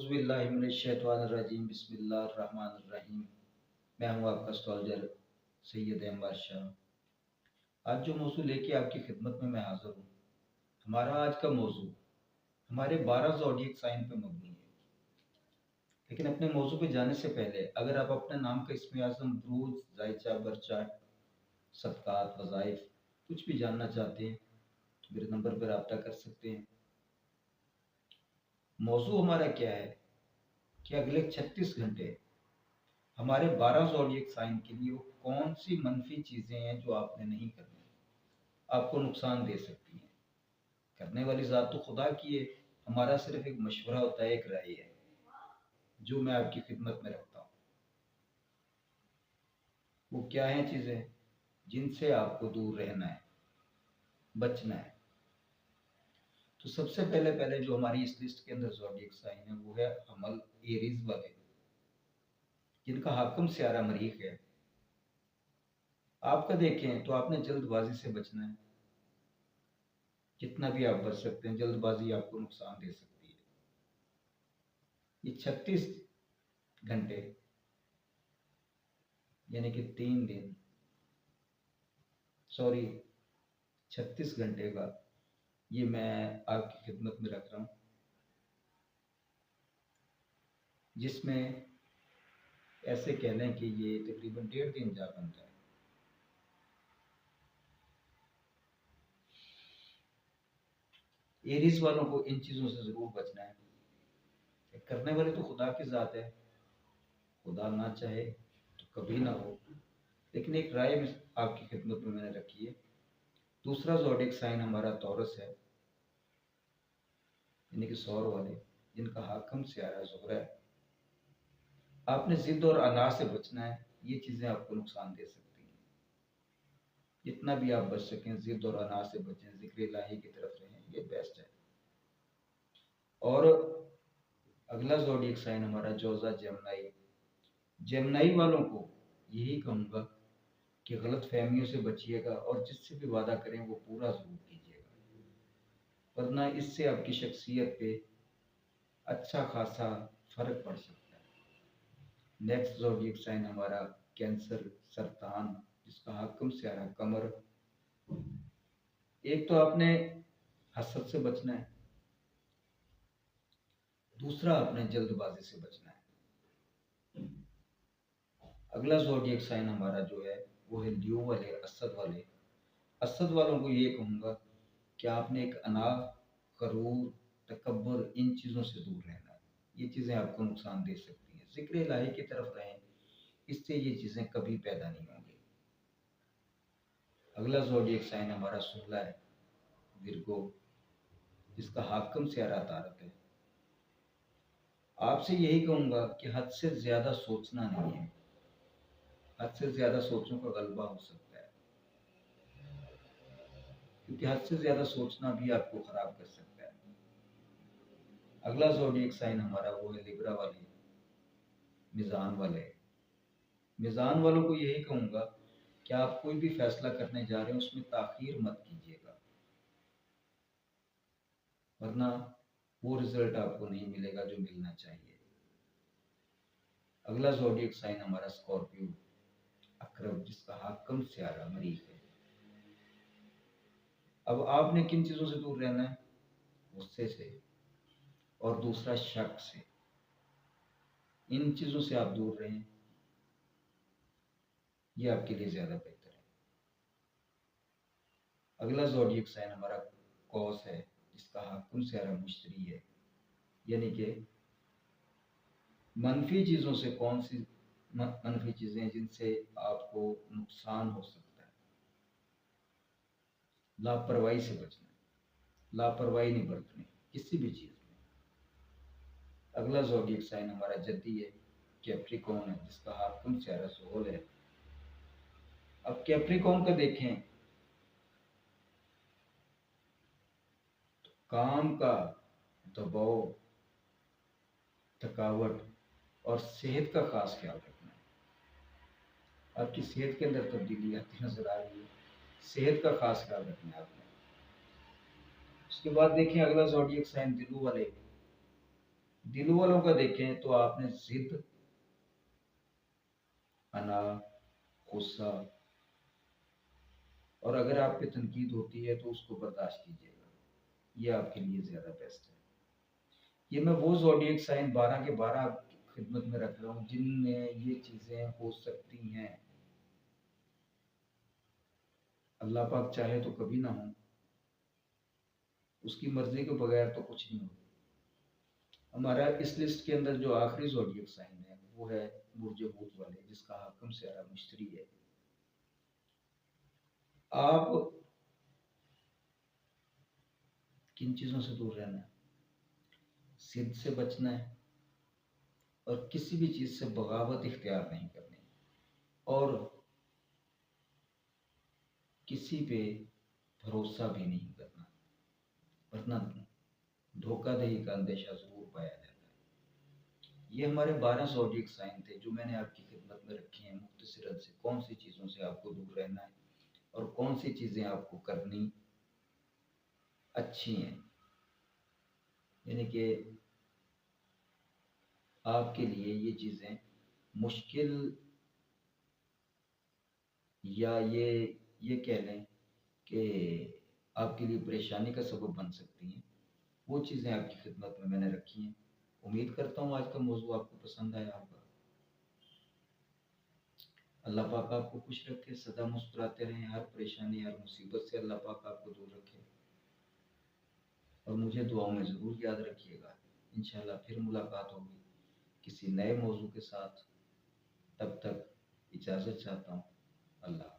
औज़ुबिल्लाहिमिनश्शैतानिर्रजीम बिस्मिल्लाहिर्रहमानिर्रहीम। मैं हूँ आपका एस्ट्रोलॉजर सैयद अनवर शाह। आज जो मौजू लेके आपकी खिदमत में मैं हाज़िर हूँ, हमारा आज का मौजू हमारे 12 ज़ोडिएक साइन पे मबनी है। लेकिन अपने मौजू पे जाने से पहले अगर आप अपने नाम का इस्म आज़म, ब्रूज, जायचा, बरचाट, सदक़ात, वज़ाइफ कुछ भी जानना चाहते हैं तो मेरे नंबर पर रब्ता कर सकते हैं। मौजू हमारा क्या है कि अगले 36 घंटे हमारे 12 ज़ोडिएक साइन के लिए वो कौन सी मनफी चीज़ें हैं जो आपने नहीं करनी, आपको नुकसान दे सकती हैं। करने वाली ज़ात तो खुदा की है, हमारा सिर्फ एक मशवरा होता है, एक राय है जो मैं आपकी खिदमत में रखता हूँ। वो क्या हैं चीज़ें जिनसे आपको दूर रहना है, बचना है। तो सबसे पहले पहले जो हमारी इस लिस्ट के अंदर ज़ोडिएक साइन है वो है अमल, एरीज वाले, जिनका हाकिम सियारा मरीख है। आपका देखें तो आपने जल्दबाजी से बचना है। जितना भी आप बच सकते हैं, जल्दबाजी आपको नुकसान दे सकती है। ये 36 घंटे यानी कि 3 दिन, सॉरी 36 घंटे का ये मैं आपकी खिदमत में रख रहा हूँ, जिसमें ऐसे कह लें कि ये तकरीबन 1.5 दिन जा बनता है। एरीज वालों को इन चीज़ों से ज़रूर बचना है। करने वाले तो खुदा की ज़ात है, खुदा ना चाहे तो कभी ना हो, लेकिन एक राय भी आपकी खिदमत में मैंने रखी है। दूसरा ज़ोडिएक साइन हमारा तौरस है, यानी कि सौर वाले, जिनका हाकिम सियारा ज़ोहरा है। आपने जिद और अना से बचना है, ये चीज़ें आपको नुकसान दे सकती हैं। जितना भी आप बच सकें जिद और अना से बचें, जिक्र इलाही की तरफ रहें, ये बेस्ट है। और अगला ज़ोडिएक साइन हमारा जोजा जेमिनी। जेमिनी वालों को यही कहूँगा कि गलत फहमियों से बचिएगा और जिससे भी वादा करें वो पूरा ज़रूर कीजिएगा, वरना इससे आपकी शख्सियत पे अच्छा खासा फर्क पड़ सकता है। नेक्स्ट ज़ोडिएक साइन हमारा कैंसर, सरतान, जिसका हाकिम सियारा कमर। एक तो आपने हसद से बचना है, दूसरा आपने जल्दबाजी से बचना है। अगला ज़ोडिएक साइन हमारा जो है वो है लियो वाले, असद वाले। असद वालों को ये कहूँगा कि आपने एक अना, गरूर, तकब्बुर, इन चीज़ों से दूर रहना है। ये चीज़ें आपको नुकसान दे सकती हैं। ज़िक्र इलाही की तरफ रहें, इससे ये चीज़ें कभी पैदा नहीं होंगी। अगला ज़ोडिएक साइन हमारा शुक्ला है, विरगो, जिसका हाकिम सियारा तारक है। आपसे यही कहूँगा कि हद से ज़्यादा सोचना नहीं है, हद से ज़्यादा सोचों का गलबा हो सकता है, क्योंकि हद से ज़्यादा सोचना भी आपको ख़राब कर सकता है। अगला ज़ोडिएक साइन हमारा वो है लिब्रा वाले, मीज़ान वाले। मीज़ान वालों को यही कहूँगा कि आप कोई भी फैसला करने जा रहे हैं उसमें ताख़ीर मत कीजिएगा, वरना वो रिजल्ट आपको नहीं मिलेगा जो मिलना चाहिए। अगला ज़ोडिएक साइन हमारा स्कॉर्पियो, अक्रब, जिसका हाकिम सियारा मरीख है। अब आपने किन चीज़ों से दूर रहना है? गुस्से से, और दूसरा शक से। इन चीज़ों से आप दूर रहें, ये आपके लिए ज़्यादा बेहतर है। अगला ज़ोडिएक साइन हमारा कौस है, जिसका हाकिम सियारा मुश्तरी है। यानी कि मनफी चीज़ों से कौन सी मनफी चीज़ें हैं जिनसे आपको नुकसान हो सकता है। लापरवाही से बचना है, लापरवाही नहीं बरतनी किसी भी चीज़ में। अगला ज़ोडिएक साइन हमारा जद्दी है, कैप्रिकॉर्न है, जिसका हाकिम सियारा सोल है। अब कैप्रिकॉर्न का देखें तो काम का दबाव, थकावट और सेहत का खास ख्याल रखना है। आपकी सेहत के अंदर तब्दीली आती नजर आ रही है, सेहत का खास ख्याल रखना है आपने। उसके बाद देखें अगला ज़ोडिएक साइन दिलू वाले, दिल वालों का देखें तो आपने जिद, अना, गुस्सा, और अगर आप पे तनकीद होती है तो उसको बर्दाश्त कीजिएगा, ये आपके लिए ज्यादा बेस्ट है। ये मैं वो ज़ोडिएक साइन 12 के 12 आपकी खिदमत में रख रहा हूँ जिनमें ये चीजें हो सकती हैं। अल्लाह पाक चाहे तो कभी ना हो, उसकी मर्जी के बगैर तो कुछ नहीं होता। हमारा इस लिस्ट के अंदर जो आखिरी ज़ोडिएक साइन है वो है बुर्ज हूत वाले, जिसका हाकम स्यारा मिस्त्री है। आप किन चीजों से दूर रहना है? जिद से बचना है, और किसी भी चीज से बगावत इख्तियार नहीं करनी, और किसी पे भरोसा भी नहीं करना, वरना धोखाधड़ी का अंदेशा जरूर पाया जाता है। ये हमारे 12 ज़ोडिएक साइन थे जो मैंने आपकी खिदमत में रखी हैं मुख्तसरन से, कौन सी चीज़ों से आपको दूर रहना है और कौन सी चीज़ें आपको करनी अच्छी हैं, यानी कि आपके लिए ये चीज़ें मुश्किल, या ये कह लें कि आपके लिए परेशानी का सबब बन सकती हैं, वो चीज़ें आपकी खिदमत में मैंने रखी हैं। उम्मीद करता हूँ आज का मौजू आपको पसंद आया होगा। अल्लाह पाक आपको खुश रखे, सदा मुस्कुराते रहें, हर परेशानी हर मुसीबत से अल्लाह पाक आपको दूर रखे, और मुझे दुआओं में ज़रूर याद रखिएगा। इंशाल्लाह फिर मुलाकात होगी किसी नए मौजू के साथ। तब तक इजाज़त चाहता हूँ। अल्लाह।